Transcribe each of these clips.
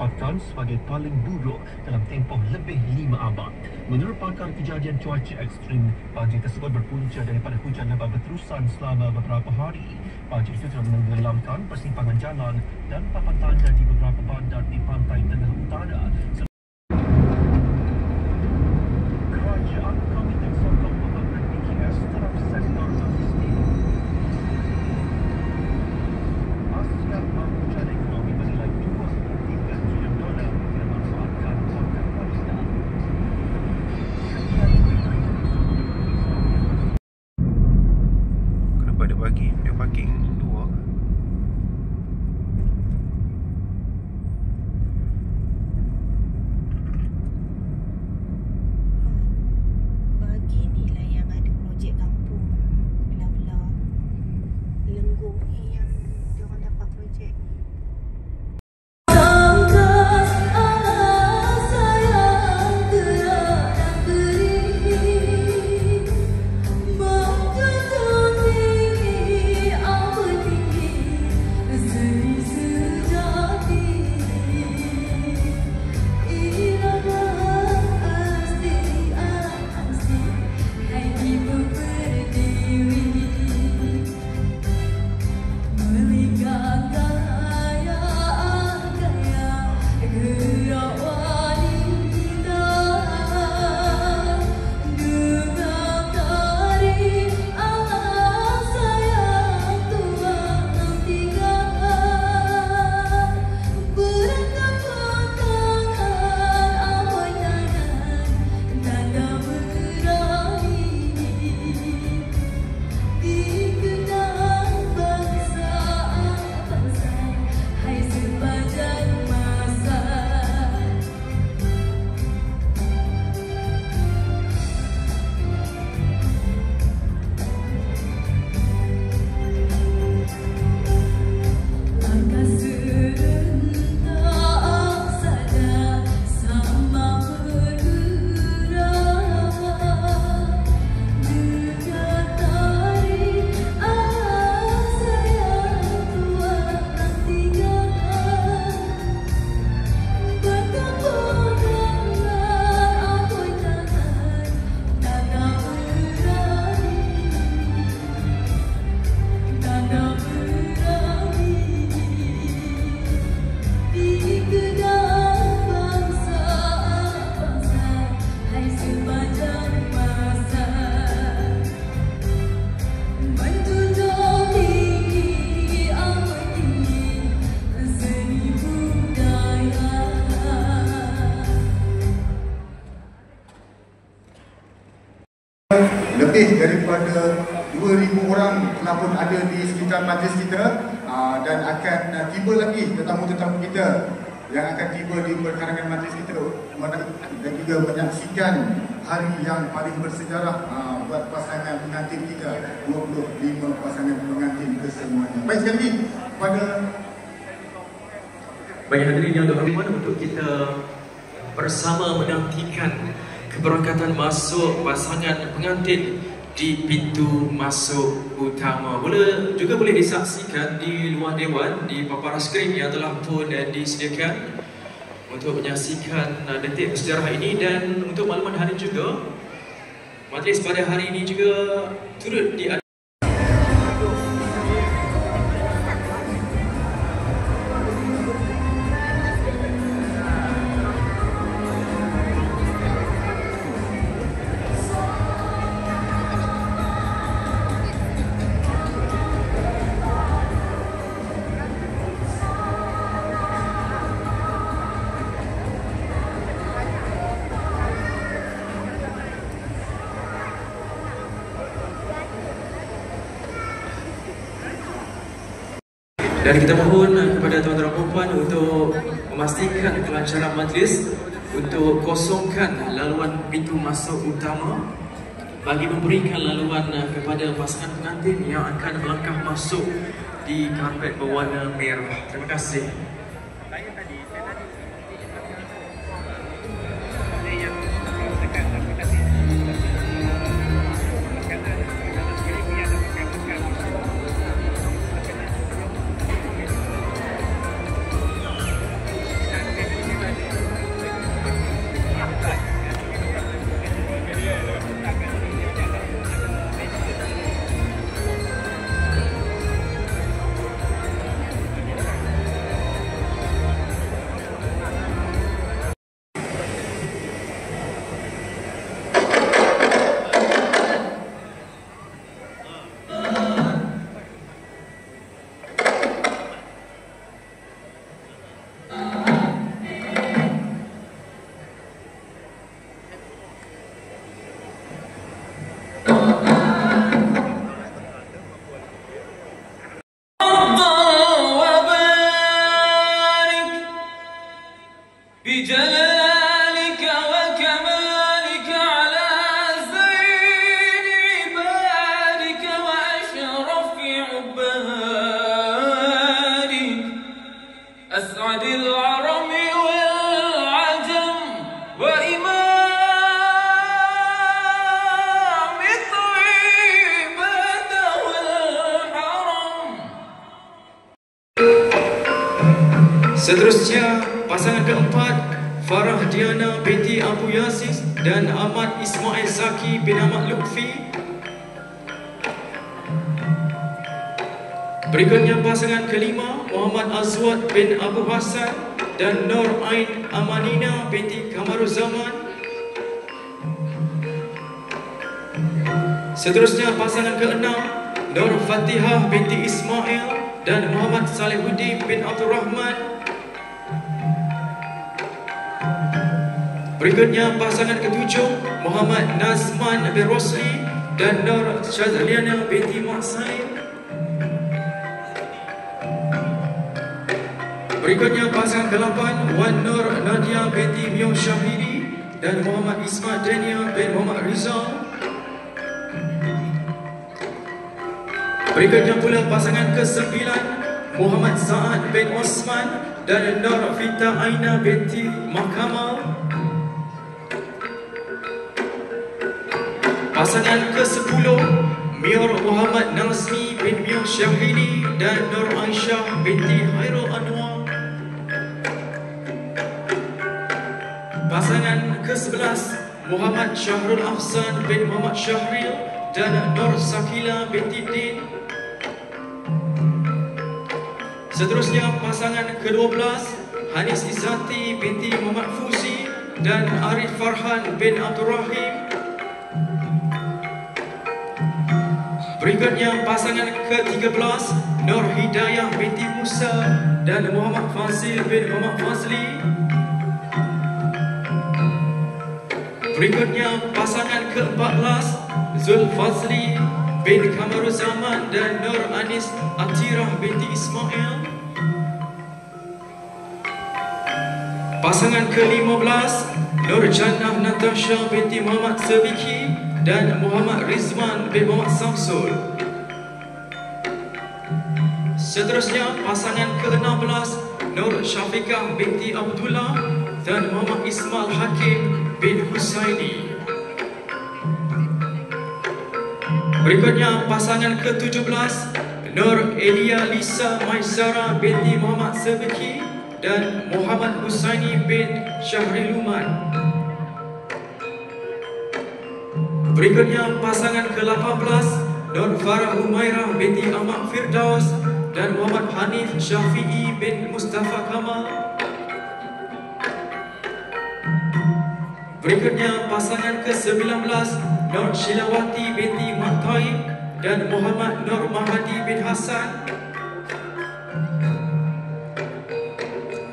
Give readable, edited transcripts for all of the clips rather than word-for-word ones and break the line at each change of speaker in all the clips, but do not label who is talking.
disifatkan sebagai paling buruk dalam tempoh lebih 5 abad. Menurut pakar kejadian cuaca ekstrim, banjir tersebut berpunca daripada hujan lebat berterusan selama beberapa hari. Banjir itu telah menenggelamkan persimpangan jalan dan papan tanda di beberapa bandar di pantai tengah utara. Kerajaan Komite Sokong Pembangunan PKS dalam sektor logistik. Asia Pemulihan Ekonomi bernilai $2.3 triliun memanfaatkan kontrak wanita.
Kenapa dia parking dua?
Bagi ni lah yang ada projek kampung belah-belah Lenggong ni yang diorang dapat projek.
Lebih daripada 2,000 orang telah pun ada di sekitar majlis kita dan akan tiba lagi tetamu-tetamu kita yang akan tiba di perkarangan majlis kita dan juga menyaksikan hari yang paling bersejarah buat pasangan pengantin kita, 25 pasangan pengantin kesemuanya. Baik sekali lagi kepada
banyak hadirin yang berhormat, untuk kita bersama menantikan keberangkatan masuk pasangan pengantin di pintu masuk utama. Juga boleh disaksikan di luar dewan di paparan skrin yang telah pun disediakan untuk menyaksikan detik sejarah ini. Dan untuk makluman hari juga, majlis pada hari ini juga turut di dan kita mohon kepada tuan-tuan dan puan untuk memastikan kelancaran majlis, untuk kosongkan laluan pintu masuk utama bagi memberikan laluan kepada pasangan pengantin yang akan melangkah masuk di karpet berwarna merah. Terima kasih. بجلالك وكمالك على زين عبادك وأشرف عبادك أسعد العرم والعجم وإمام طيبة والحرم. Seterusnya pasangan keempat Farah Diana binti Abu Yasis dan Ahmad Ismail Zaki bin Ahmad Lutfi. Berikutnya pasangan kelima Muhammad Azwad bin Abu Hassan dan Nur Ain Amanina binti Kamaruzzaman. Seterusnya pasangan keenam Nur Fatihah binti Ismail dan Muhammad Salihuddin bin Abdul Rahman. Berikutnya pasangan ketujuh Muhammad Nazman bin Rosli dan Nur Syazliana binti Mahsain. Berikutnya pasangan ke-8 Wan Nur Nadia binti Mio Syahidi dan Muhammad Ismail Dania bin Muhammad Rizal. Berikutnya pula pasangan ke-9 Muhammad Sa'ad bin Osman dan Nur Fita Aina binti Mahkamah. Pasangan ke-10 Mir Muhammad Nazmi bin Mio Syahidi dan Nur Aisyah binti Hairul Anwar. Pasangan ke-11 Muhammad Syahrul Afsan bin Muhammad Syahril dan Nur Sakila binti Din. Seterusnya pasangan ke-12 Hanis Izzati binti Muhammad Fuzi dan Arif Farhan bin Abdul Rahim. Berikutnya pasangan ke-13 Nur Hidayah binti Musa dan Muhammad Fazil bin Muhammad Fazli. Berikutnya pasangan ke-14 Zulfazli bin Kamaruzzaman dan Nur Anis Atirah binti Ismail. Pasangan ke-15 Nur Jannah Natasha binti Muhammad Sabiki dan Muhammad Rizwan bin Muhammad Samsul. Seterusnya pasangan ke-16 Nur Syafiqah binti Abdullah dan Muhammad Ismail Hakim bin Husaini. Berikutnya pasangan ke-17 Nur Elia Lisa Maisara binti Muhammad Sabiki dan Muhammad Husaini bin Syahriluman. Berikutnya pasangan ke-18 Nur Farah Humairah binti Ahmad Firdaus dan Muhammad Hanif Syafi'i bin Mustafa Kamal. Berikutnya pasangan ke-19 Nur Shilawati binti Mat Taib dan Muhammad Nur Mahadi bin Hassan.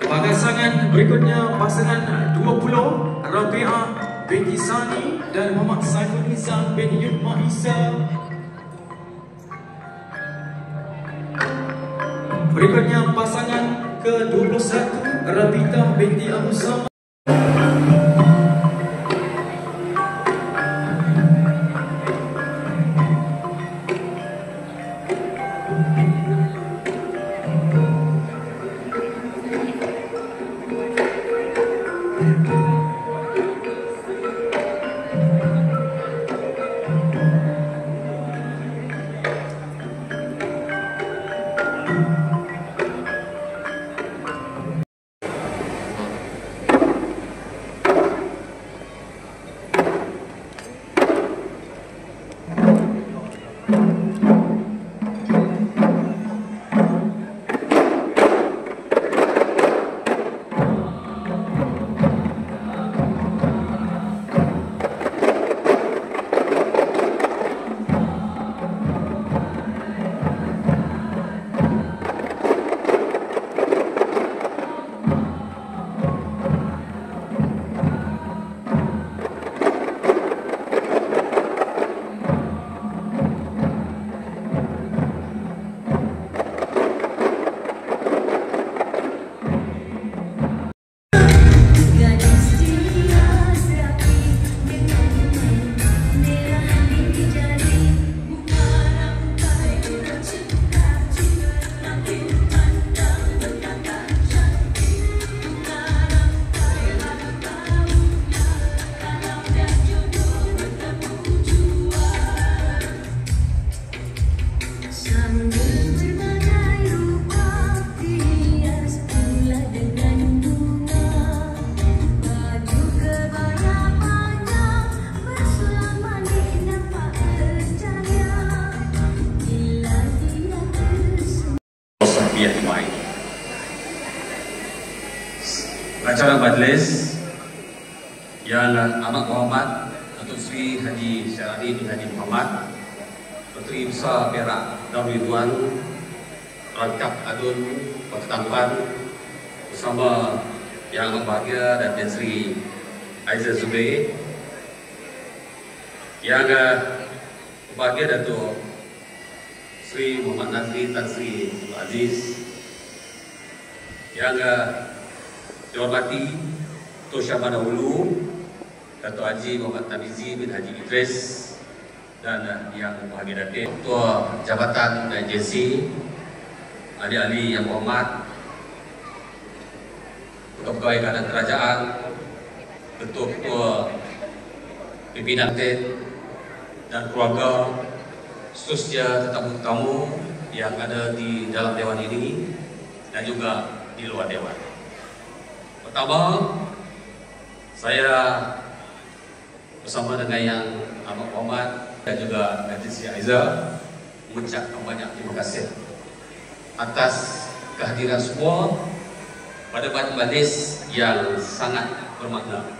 Pasangan berikutnya pasangan 20 Rabi'ah binti Sani dan Muhammad Saiful Nizam bin Yutma Isa. Berikutnya pasangan ke-21 Rabita binti Abu Sama.
pengacara majlis yang amat berhormat Datuk Seri Haji Syaradi bin Haji Muhammad, Menteri Besar Perak Darul Ridwan, Rangkap Adun Kota Tampan, bersama yang amat bahagia Datin Seri Aizal Zubair, yang berbahagia Datuk Seri Muhammad Nazri Tan Sri Abdul Aziz, yang dihormati Ketua Syabana Hulu Datuk Haji Muhammad Tamizi bin Haji Idris, dan yang berbahagia Datin Ketua Jabatan dan Agensi, ahli-ahli yang berhormat, Pegawai Keadaan Kerajaan, Ketua-Ketua Pimpinan dan keluarga, seterusnya tetamu-tetamu yang ada di dalam Dewan ini dan juga di luar Dewan. Pertama, saya bersama dengan yang amat hormat dan juga Datin Sri Aizal mengucapkan banyak terima kasih atas kehadiran semua pada majlis yang sangat bermakna.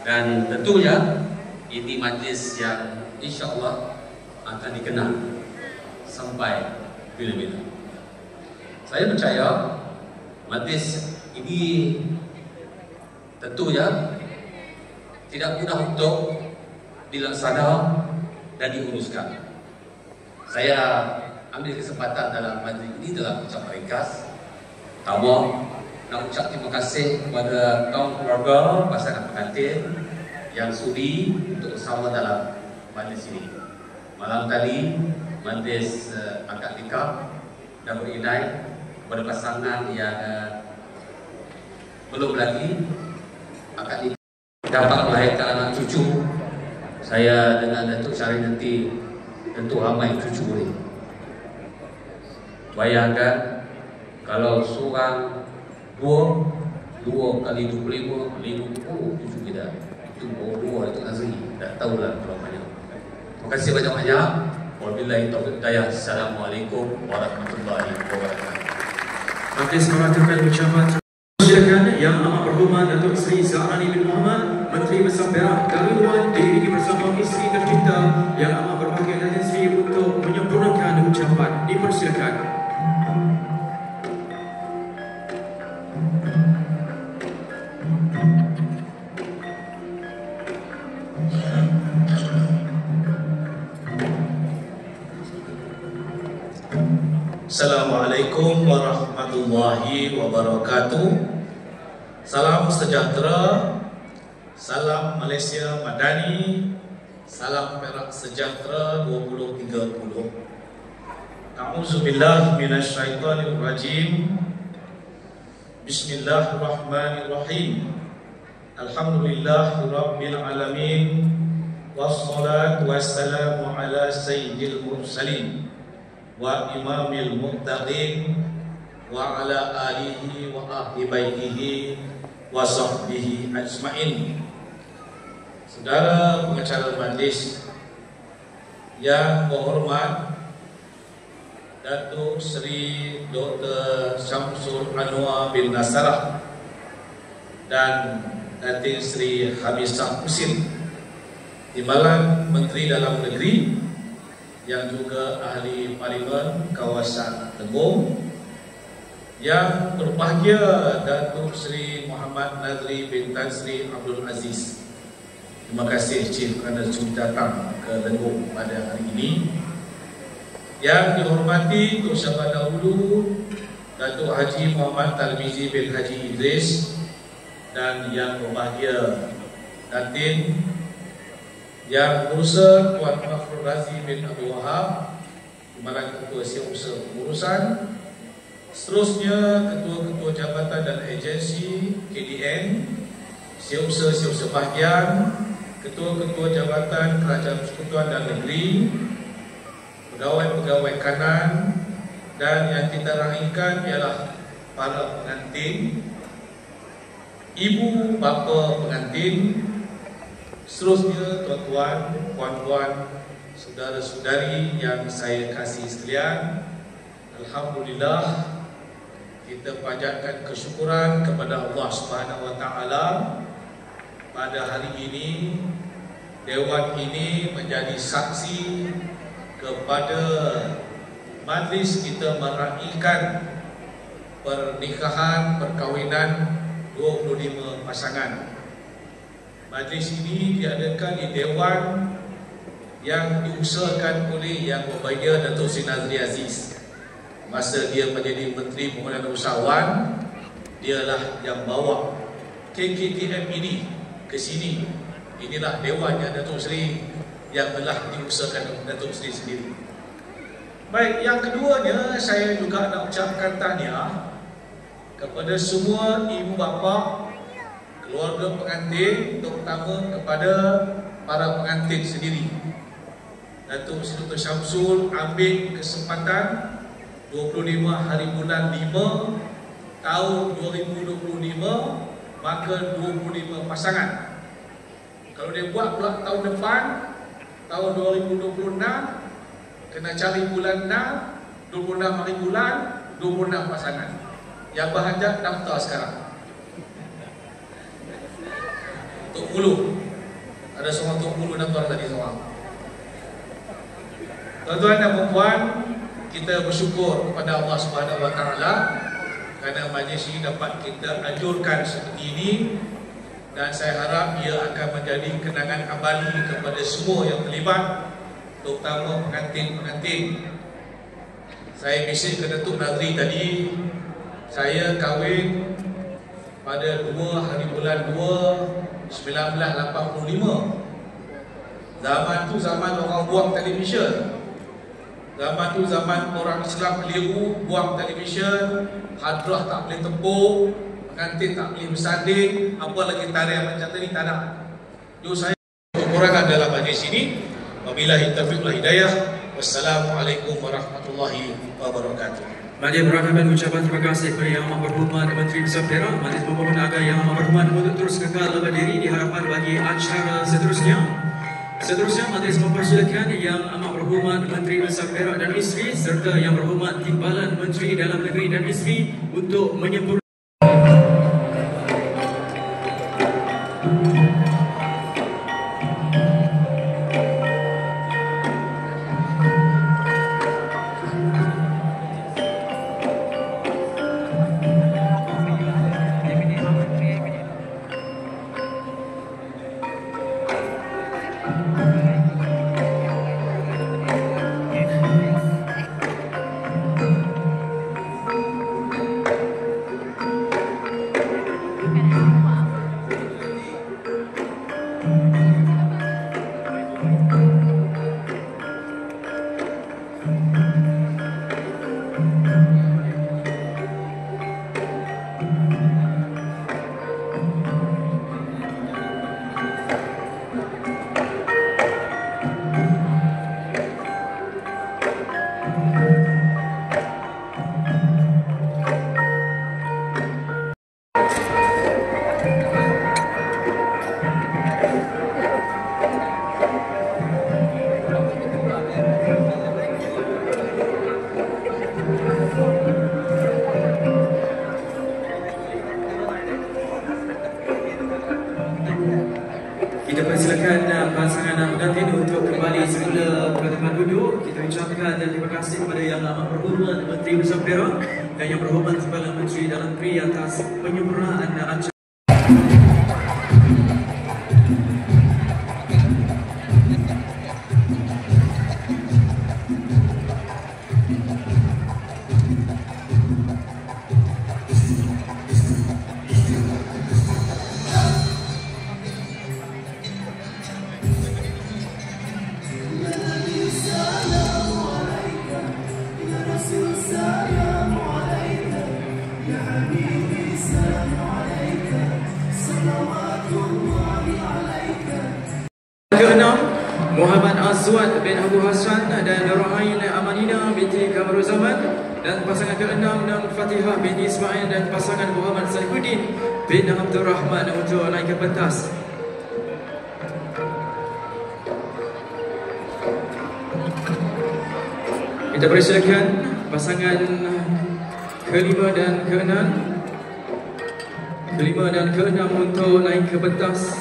Dan tentunya ini majlis yang insya-Allah akan dikenang sampai bila-bila. Saya percaya majlis ini tentunya tidak mudah untuk dilaksanakan dan diuruskan. Saya ambil kesempatan dalam majlis ini dalam ucapan ringkas. Pertama, nak ucap terima kasih kepada kaum keluarga pasangan pengantin yang sudi untuk bersama dalam majlis ini. Malam tadi majlis akad nikah dan berinai kepada pasangan yang belum lagi akad nikah dapat melahirkan anak cucu. Saya dengan Datuk Syarif nanti tentu ramai cucu ni. Bayangkan kalau seorang dua kali 25, 50 cucu kita. Itu dua Datuk Nazri. Tak tahulah berapa banyak. Terima kasih banyak-banyak. Wabillahi taufiq hidayah. Assalamualaikum warahmatullahi wabarakatuh.
Majlis mengatakan ucapan silakan yang amat berhormat Datuk Seri Syaradi bin Muhammad, Menteri Besar Perak Darul Ridwan, diiringi bersama isteri tercinta yang amat berbahagia Datin Sri untuk menyempurnakan ucapan. Dipersilakan.
Assalamualaikum warahmatullahi wabarakatuh. Salam sejahtera, salam Malaysia Madani, salam Perak sejahtera 2030. A'udzubillahi minasyaitonir rajim. Bismillahirrahmanirrahim. Alhamdulillahirabbil alamin. Wassalatu wassalamu ala sayyidil mursalin wa imamil muttaqin wa ala alihi wa ahli baitihi wa sahbihi ajma'in. Saudara pengacara majlis yang berhormat, Datuk Seri Dr. Syamsul Anwar bin Nasrallah dan Datin Sri Hamisah Husin, Timbalan Menteri Dalam Negeri yang juga ahli parlimen kawasan Tenggung, yang berbahagia Datuk Seri Muhammad Nazri bin Tan Sri Abdul Aziz. Terima kasih Chief kerana sudi datang ke Tenggung pada hari ini. Yang dihormati Ketua Syabana Hulu Datuk Haji Muhammad Tamizi bin Haji Idris, dan yang berbahagia Datin Yang Berusaha Tuan Mahfud Razi bin Abdul Wahab, Timbalan Ketua Siasat Pengurusan, seterusnya Ketua-Ketua Jabatan dan Agensi KDN, Siasat Bahagian, Ketua-Ketua Jabatan Kerajaan Persekutuan dan Negeri, pegawai-pegawai kanan, dan yang kita rahimkan ialah para pengantin, ibu bapa pengantin, seterusnya tuan-tuan, puan-puan, saudara-saudari yang saya kasih sekalian. Alhamdulillah, kita panjatkan kesyukuran kepada Allah Subhanahu Wa Taala pada hari ini. Dewan ini menjadi saksi kepada majlis kita meraihkan pernikahan perkahwinan 25 pasangan. Majlis ini diadakan di Dewan yang diusahakan oleh Yang Berbahagia Datuk Seri Nazri Aziz. Masa dia menjadi Menteri Pembangunan Usahawan, dialah yang bawa KKTM ini ke sini. Inilah Dewan yang Datuk Seri yang telah diusahakan oleh Datuk Seri sendiri. Baik, yang keduanya saya juga nak ucapkan tahniah kepada semua ibu bapa, keluarga pengantin, terutama kepada para pengantin sendiri. Datuk Seri Dr. Syamsul ambil kesempatan 25 hari bulan 5 tahun 2025, maka 25 pasangan. Kalau dia buat pula tahun depan, tahun 2026, kena cari bulan 6, 26 hari bulan, 26 pasangan. Yang berhajat daftar sekarang. Tok Mulu. Ada seorang Tok Mulu daftar tadi seorang. Tuan-tuan dan puan, kita bersyukur kepada Allah Subhanahu Wa Taala kerana majlis ini dapat kita anjurkan seperti ini. Dan saya harap ia akan menjadi kenangan abadi kepada semua yang terlibat, terutama pengantin-pengantin. Saya bisik ke Datuk Nazri tadi, saya kahwin pada 2 hari bulan 2 1985. Zaman tu zaman orang buang televisyen. Zaman tu zaman orang Islam keliru, buang televisyen, hadrah tak boleh tepuk, pengantin tak boleh bersanding, apa lagi tarian macam tadi tak ada. Jadi saya kekurangan dalam majlis ini. Wabillahi taufiq wal hidayah. Wassalamualaikum warahmatullahi wabarakatuh.
Majlis berantakan ucapan terima kasih kepada Yang Amat Berhormat Menteri Besar Perak. Majlis memohon agar Yang Amat Berhormat untuk terus kekal berdiri di hadapan bagi acara seterusnya. Seterusnya, majlis mempersilakan Yang Amat Berhormat Menteri Besar Perak dan Isteri serta Yang Berhormat Timbalan Menteri Dalam Negeri dan Isteri untuk menyempurnakan pasangan pengantin untuk kembali semula ke tempat duduk. Kita ucapkan terima kasih kepada Yang Amat Berhormat Menteri Besar Perak dan Yang Berhormat Timbalan Menteri Dalam Negeri atas penyempurnaan acara. Keenam, Muhammad Azwad bin Abu Hassan dan Nurain Amanina binti Kamaruzaman, dan pasangan keenam Nam Fatihah binti Ismail dan pasangan Muhammad Saifuddin bin Abdul Rahman untuk naik ke pentas. Kita persilakan pasangan kelima dan keenam untuk naik ke pentas.